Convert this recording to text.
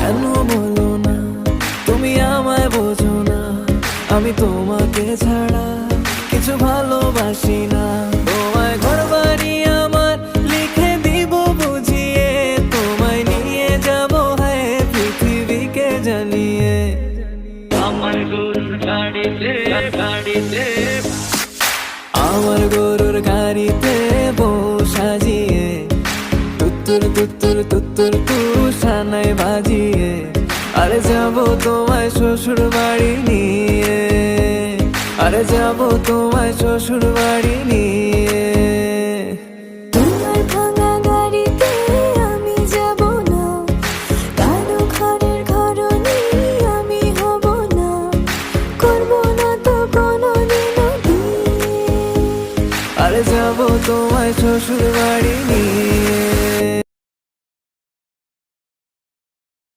কেন বলো না তুমি আমায় বোঝো না, আমি তোমাকে ছাড়া কিছু ভালোবাসি না। তোমায় ঘর বাড়ি আমার লিখে দিব বুঝিয়ে, তোমায় নিয়ে যাব হ্যাঁ পৃথিবীকে জানিয়ে। আমার গরুর গাড়িতে গাড়িতে, আমার গরুর গাড়িতে বউ সাজিয়ে, তুত্তুর তুত্তুর তুত্তুর তুষানায় বাজিয়ে, আরে যাবো তোমায় শ্বশুর বাড়ি নিয়ে, আরে যাবো তোমায় শ্বশুর বাড়ি নিয়ে। তোমার ভাঙা গাড়িতে আমি যাব না, কারো ঘরের ঘরনি আমি হব না, করব না তো কোনোদিনও বিয়ে। আরে যাবো তোমায় শ্বশুর